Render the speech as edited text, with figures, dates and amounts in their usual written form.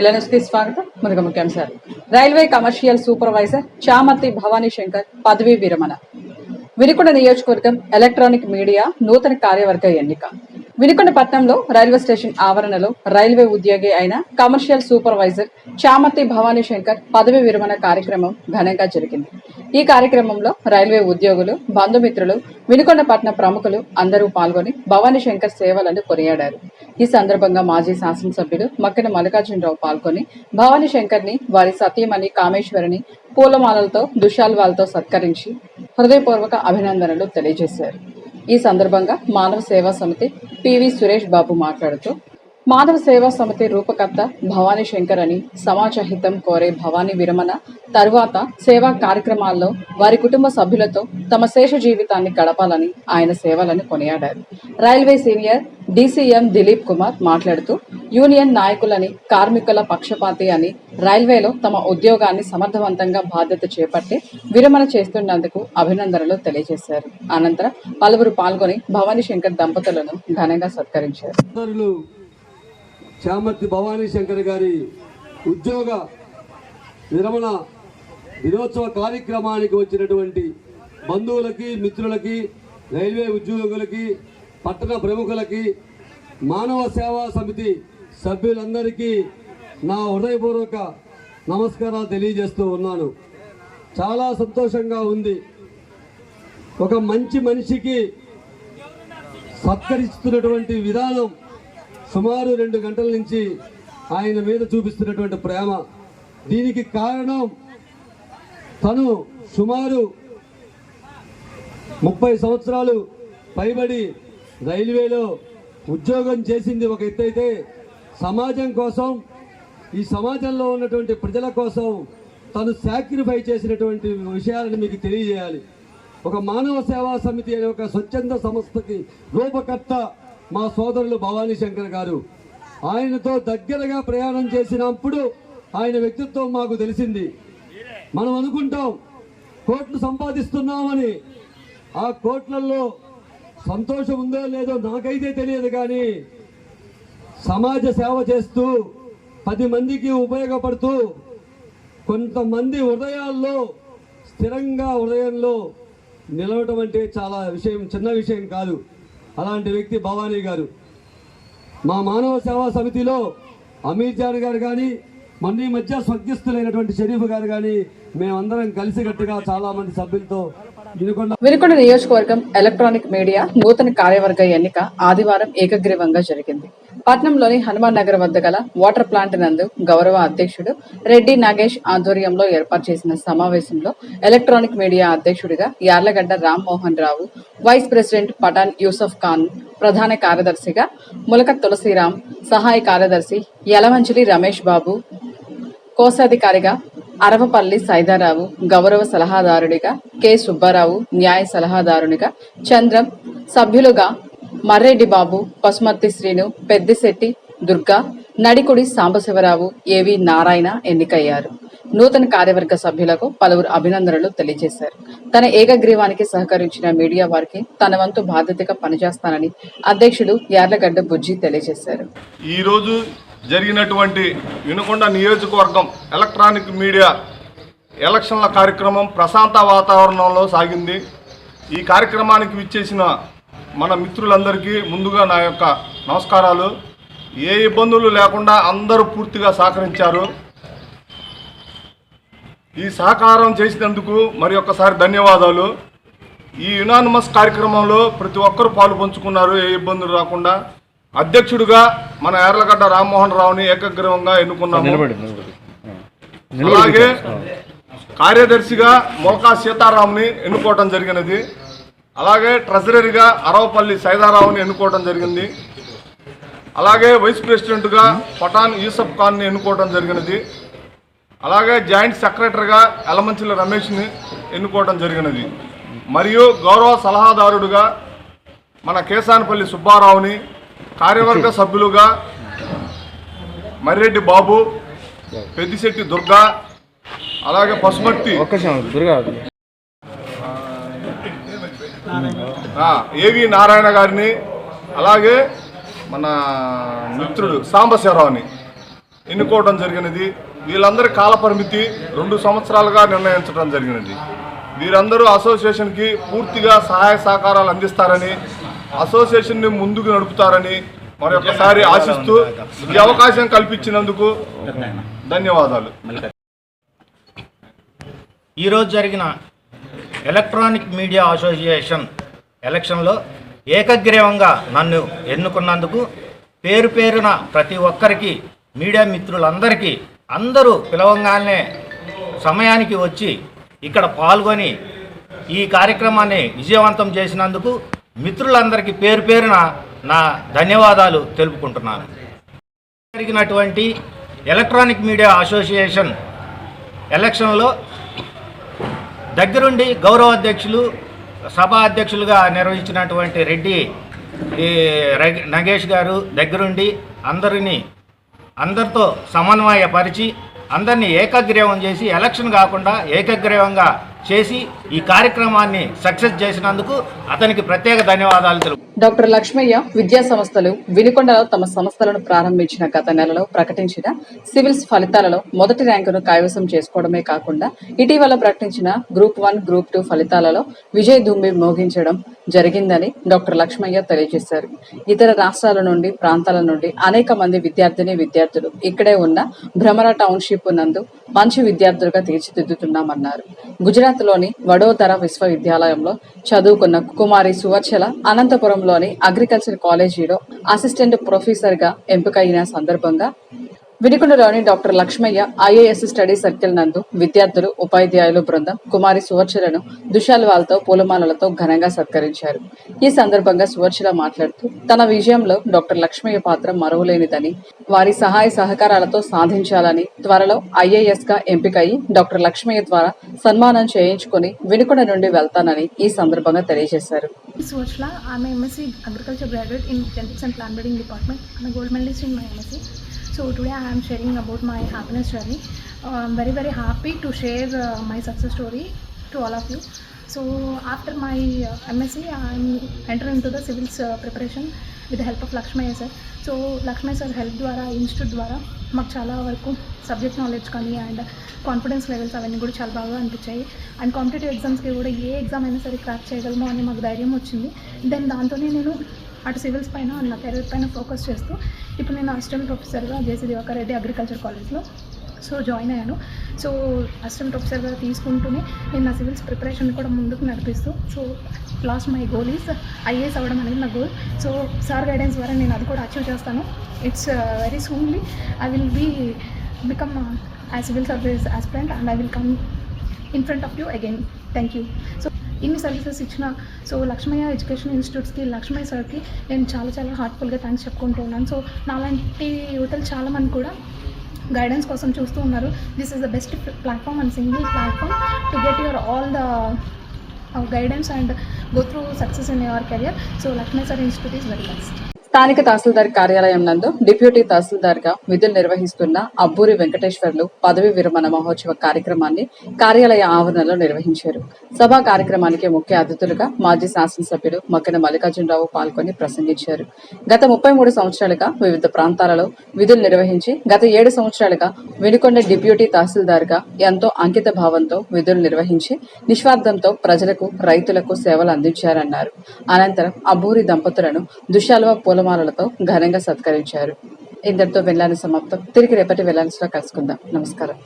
ఎల్ఎన్ఎస్కి స్వాగతం. ముందుగా ముఖ్యాంశాలు. Railway commercial supervisor Chamarthi Bhavani Shankar పదవీ విరమణ. వినుకొండ నియోజకవర్గం ఎలక్ట్రానిక్ మీడియా నూతన కార్యవర్గ ఎన్నిక. వినుకొండ పట్టణంలో రైల్వే స్టేషన్ ఆవరణలో రైల్వే ఉద్యోగి అయిన కమర్షియల్ సూపర్వైజర్ చామర్తి భవానీ శంకర్ పదవీ విరమణ కార్యక్రమం ఘనంగా జరిగింది. ఈ కార్యక్రమంలో రైల్వే ఉద్యోగులు, బంధుమిత్రులు, వినుకొండ పట్టణ ప్రముఖులు అందరూ పాల్గొని భవానీ శంకర్ సేవలను కొనియాడారు. ఈ సందర్భంగా మాజీ శాసనసభ్యులు మక్కిన మల్లికార్జునరావు పాల్గొని భవానీ శంకర్ ని వారి సతీమణి కామేశ్వరిని పూలమాలలతో దుశాల్వాలతో సత్కరించి హృదయపూర్వక అభినందనలు తెలియజేశారు. ఈ సందర్భంగా మానవ సేవా సమితి పివి సురేష్ బాబు మాట్లాడుతూ, మానవ సేవా సమితి రూపకర్త భవానీ శంకర్ అని సమాజ హితం కోరే భవానీ విరమణ తరువాత సేవా కార్యక్రమాల్లో వారి కుటుంబ సభ్యులతో తమ శేష జీవితాన్ని గడపాలని ఆయన సేవలను కొనియాడారు. Railway senior DCM Dilip Kumar మాట్లాడుతూ, యూనియన్ నాయకులని కార్మికుల పక్షపాతి అని రైల్వేలో తమ ఉద్యోగాన్ని సమర్థవంతంగా బాధ్యత చేపట్టి విరమణ చేస్తున్నందుకు అభినందనలు తెలియజేశారు. అనంతరం పలువురు పాల్గొని భవానీ శంకర్ దంపతులను ఘనంగా సత్కరించారు. చామర్తి భవానీ శంకర్ గారి ఉద్యోగ విరమణ దినోత్సవ కార్యక్రమానికి వచ్చినటువంటి బంధువులకి, మిత్రులకి, రైల్వే ఉద్యోగులకి, పట్టణ ప్రముఖులకి, మానవ సేవా సమితి సభ్యులందరికీ నా హృదయపూర్వక నమస్కారాలు తెలియజేస్తూ ఉన్నాను. చాలా సంతోషంగా ఉంది. ఒక మంచి మనిషికి సత్కరిస్తున్నటువంటి విధానం సుమారు 2 గంటల నుంచి ఆయన మీద చూపిస్తున్నటువంటి ప్రేమ. దీనికి కారణం తను సుమారు 30 సంవత్సరాలు పైబడి రైల్వేలో ఉద్యోగం చేసింది ఒక ఎత్తైతే, సమాజం కోసం, ఈ సమాజంలో ఉన్నటువంటి ప్రజల కోసం తను సాక్రిఫై చేసినటువంటి విషయాలను మీకు తెలియజేయాలి. ఒక మానవ సేవా సమితి అనే ఒక స్వచ్ఛంద సంస్థకి రూపకర్త మా సోదరులు భవానీ శంకర్ గారు. ఆయనతో దగ్గరగా ప్రయాణం చేసినప్పుడు ఆయన వ్యక్తిత్వం మాకు తెలిసింది. మనం అనుకుంటాం కోట్లు సంపాదిస్తున్నామని, ఆ కోట్లలో సంతోషం ఉందో లేదో నాకైతే తెలియదు, కానీ సమాజ సేవ చేస్తూ 10 మందికి ఉపయోగపడుతూ కొంతమంది హృదయాల్లో స్థిరంగా హృదయంలో నిలవటం అంటే చాలా చిన్న విషయం కాదు. అలాంటి వ్యక్తి భవానీ గారు. మా మానవ సేవా సమితిలో అమీర్ జాన్ గారు కానీ, మొన్న ఈ మధ్య స్వర్గస్థులైనటువంటి షరీఫ్ గారు కానీ, మేమందరం కలిసికట్టుగా చాలా మంది సభ్యులతో వినుకొండ నియోజకవర్గం ఎలక్ట్రానిక్ మీడియా నూతన కార్యవర్గ ఎన్నిక ఆదివారం ఏకగ్రీవంగా జరిగింది. పట్నంలోని హనుమాన్ నగర్ వద్ద గల వాటర్ ప్లాంట్ నందు గౌరవ అధ్యక్షుడు రెడ్డి నాగేష్ ఆధ్వర్యంలో ఏర్పాటు చేసిన సమావేశంలో ఎలక్ట్రానిక్ మీడియా అధ్యక్షుడిగా యార్లగడ్డ రామ్మోహన్ రావు, వైస్ ప్రెసిడెంట్ పఠాన్ యూసఫ్ ఖాన్, ప్రధాన కార్యదర్శిగా ములక తులసిరాం, సహాయ కార్యదర్శి యలమంచిలి రమేష్ బాబు, కోశాధికారిగా అరవపల్లి సైదారావు, గౌరవ సలహాదారుడిగా కె సుబ్బారావు, న్యాయ సలహాదారునిగా చంద్రం, సభ్యులుగా మర్రెడ్డి బాబు, పసుమర్తి శ్రీను, పెద్దిశెట్టి దుర్గా, నడికుడి సాంబశివరావు, ఏవి నారాయణ ఎన్నికయ్యారు. నూతన కార్యవర్గ సభ్యులకు పలువురు అభినందనలు తెలియజేశారు. తన ఏకగ్రీవానికి సహకరించిన మీడియా వారికి తన వంతు బాధ్యతగా పనిచేస్తానని అధ్యక్షుడు యార్లగడ్డ బుజ్జి తెలియజేశారు. ఈ రోజు జరిగినటువంటి వినుకొండ నియోజకవర్గం ఎలక్ట్రానిక్ మీడియా ఎలక్షన్ల కార్యక్రమం ప్రశాంత వాతావరణంలో సాగింది. ఈ కార్యక్రమానికి విచ్చేసిన మన మిత్రులందరికీ ముందుగా నా యొక్క నమస్కారాలు. ఏ ఇబ్బందులు లేకుండా అందరూ పూర్తిగా సహకరించారు. ఈ సహకారం చేసినందుకు మరి ఒక్కసారి ధన్యవాదాలు. ఈ యునానిమస్ కార్యక్రమంలో ప్రతి ఒక్కరూ పాలు పంచుకున్నారు, ఏ ఇబ్బందులు రాకుండా. అధ్యక్షుడిగా మన యార్లగడ్డ రామ్మోహన్ రావుని ఏకగ్రీవంగా ఎన్నుకున్నాము. అలాగే కార్యదర్శిగా మొలకా సీతారాంని ఎన్నుకోవడం జరిగినది. అలాగే ట్రెజరీగా అరవపల్లి సైదారావుని ఎన్నుకోవడం జరిగింది. అలాగే వైస్ ప్రెసిడెంట్గా పఠాన్ యూసఫ్ ఖాన్ని ఎన్నుకోవడం జరిగినది. అలాగే జాయింట్ సెక్రటరీగా యలమంచిలి రమేష్ని ఎన్నుకోవడం జరిగినది. మరియు గౌరవ సలహాదారుడుగా మన కేసానపల్లి సుబ్బారావుని, కార్యవర్గ సభ్యులుగా మర్రెడ్డి బాబు, పెద్దిశెట్టి దుర్గా, అలాగే పసుమర్తి ఏవి నారాయణ గారిని, అలాగే మన మిత్రుడు సాంబశివరావుని ఎన్నుకోవడం జరిగినది. వీళ్ళందరి కాల పరిమితి 2 సంవత్సరాలుగా నిర్ణయించడం జరిగినది. వీరందరూ అసోసియేషన్కి పూర్తిగా సహాయ సహకారాలు అందిస్తారని, అసోసియేషన్ని ముందుకు నడుపుతారని మరొకసారి ఆశిస్తూ ఈ అవకాశం కల్పించినందుకు ధన్యవాదాలు. ఈరోజు జరిగిన ఎలక్ట్రానిక్ మీడియా అసోసియేషన్ ఎలక్షన్లో ఏకగ్రీవంగా నన్ను ఎన్నుకున్నందుకు పేరు పేరున ప్రతి ఒక్కరికి, మీడియా మిత్రులందరికీ, అందరూ పిలవంగానే సమయానికి వచ్చి ఇక్కడ పాల్గొని ఈ కార్యక్రమాన్ని విజయవంతం చేసినందుకు మిత్రులందరికీ పేరు పేరున నా ధన్యవాదాలు తెలుపుకుంటున్నాను. జరిగినటువంటి ఎలక్ట్రానిక్ మీడియా అసోసియేషన్ ఎలక్షన్లో దగ్గరుండి గౌరవ అధ్యక్షులు, సభా అధ్యక్షులుగా నిర్వహించినటువంటి రెడ్డి నగేష్ గారు దగ్గరుండి అందరితో సమన్వయపరిచి అందరినీ ఏకగ్రీవం చేసి, ఎలక్షన్ కాకుండా ఏకగ్రీవంగా చేసి ఈ కార్యక్రమాన్ని సక్సెస్ చేసినందుకు అతనికి ప్రత్యేక ధన్యవాదాలు తెలుపు. డాక్టర్ లక్ష్మయ్య విద్యా సంస్థలు వినుకొండలో తమ సంస్థలను ప్రారంభించిన గత నెలలో ప్రకటించిన సివిల్స్ ఫలితాలలో మొదటి ర్యాంకును కైవసం చేసుకోవడమే కాకుండా ఇటీవల ప్రకటించిన గ్రూప్ 1, గ్రూప్ 2 ఫలితాలలో విజయ దుమ్మి మోగించడం జరిగిందని డాక్టర్ లక్ష్మయ్య తెలియజేశారు. ఇతర రాష్ట్రాల నుండి, ప్రాంతాల నుండి అనేక మంది విద్యార్థులు ఇక్కడే ఉన్న భ్రమర టౌన్షిప్ నందు మంచి విద్యార్థులుగా తీర్చిదిద్దుతున్నామన్నారు. గుజరాత్లోని వడోదర విశ్వవిద్యాలయంలో చదువుకున్న కుమారి సువర్చల అనంతపురంలోని అగ్రికల్చర్ కాలేజీలో అసిస్టెంట్ ప్రొఫెసర్గా ఎంపికైన సందర్భంగా వినుకొండలోని doctor Lakshmaiah IAS study circle నందు విద్యార్థులు, ఉపాధ్యాయులు బృందం కుమారి సువర్చలను దుశాల్వాలతో పూలమాలలతో ఘనంగా సత్కరించారు. ఈ సందర్భంగా సువర్చల మాట్లాడుతూ తన విజయంలో డాక్టర్ లక్ష్మయ్య పాత్ర మరువలేనిదని, వారి సహాయ సహకారాలతో సాధించాలని, త్వరలో ఐఏఎస్ గా ఎంపికయి డాక్టర్ లక్ష్మయ్య ద్వారా సన్మానం చేయించుకుని వినుకొండ నుండి వెళ్తానని ఈ సందర్భంగా తెలియజేశారు. Suvarchala, I'm a MSc Agriculture graduate in Genetics and Plant Breeding Department. I'm a gold medalist in my MSc. So today I am sharing about my happiness journey. I'm very happy to share my success story to all of you. So after my MSc, I'm entering into the civils preparation with the help of Lakshmaya sir. So Lakshmaya sir help ద్వారా institute ద్వారా మాకు చాలా వరకు subject knowledge కానీ and confidence levels అవన్నీ కూడా చాలా బాగా అనిపించాయి. అండ్ కాంపిటేటివ్ ఎగ్జామ్స్కి కూడా ఏ ఎగ్జామ్ అయినా సరే క్రాక్ చేయగలము అని మాకు ధైర్యం వచ్చింది. దెన్ దాంతోనే నేను అటు సివిల్స్ పైన నా కెరీర్ పైన ఫోకస్ చేస్తూ ఇప్పుడు నేను అసిస్టెంట్ ప్రొఫెసర్గా జేసీ దివాకర్ రెడ్డి అగ్రికల్చర్ కాలేజ్లో జాయిన్ అయ్యాను. సో అసిస్టెంట్ ప్రొఫెసర్గా తీసుకుంటూనే నేను నా సివిల్స్ ప్రిపరేషన్ కూడా ముందుకు నడిపిస్తూ, so lost my goal is IAS అవ్వడం అనేది నా గోల్. సో సార్ గైడెన్స్ ద్వారా నేను అది కూడా అచీవ్ చేస్తాను. It's very soonly I will become a civil service aspirant and I will come in front of you again. Thank you. So ఇన్ని services ఇచ్చిన లక్ష్మయ్య ఎడ్యుకేషన్ ఇన్స్టిట్యూట్స్కి, లక్ష్మయ్య సార్కి నేను చాలా హార్ట్ఫుల్గా థ్యాంక్స్ చెప్పుకుంటూ ఉన్నాను. సో నాలాంటి యువతలు చాలామంది కూడా గైడెన్స్ కోసం చూస్తూ ఉన్నారు. This is the best platform and single platform to get your all the guidance and go through success in your career. So Lakshmaiah sir institute is very best. స్థానిక తహసీల్దార్ కార్యాలయం నందు డిప్యూటీ తహసీల్దార్గా విధులు నిర్వహిస్తున్న అబ్బూరి వెంకటేశ్వర్లు పదవి విరమణ మహోత్సవ కార్యక్రమాన్ని కార్యాలయ ఆవరణలో నిర్వహించారు. సభా కార్యక్రమానికి ముఖ్య అతిథులుగా మాజీ శాసనసభ్యులు మక్కెన మల్లికార్జునరావు పాల్గొని ప్రసంగించారు. గత 33 సంవత్సరాలుగా వివిధ ప్రాంతాలలో విధులు నిర్వహించి గత 7 సంవత్సరాలుగా వినుకొండ డిప్యూటీ తహసీల్దార్గా ఎంతో అంకిత భావంతో విధులు నిర్వహించి నిస్వార్థంతో ప్రజలకు, రైతులకు సేవలు అందించారన్నారు. అనంతరం అబ్బూరి దంపతులను దుశాల్వ పూలమాలలతో ఘనంగా సత్కరించారు. ఇంతటితో వెళ్లాని సమాప్తం. తిరిగి రేపటి వెళ్లానిలో కలుసుకుందాం. నమస్కారం.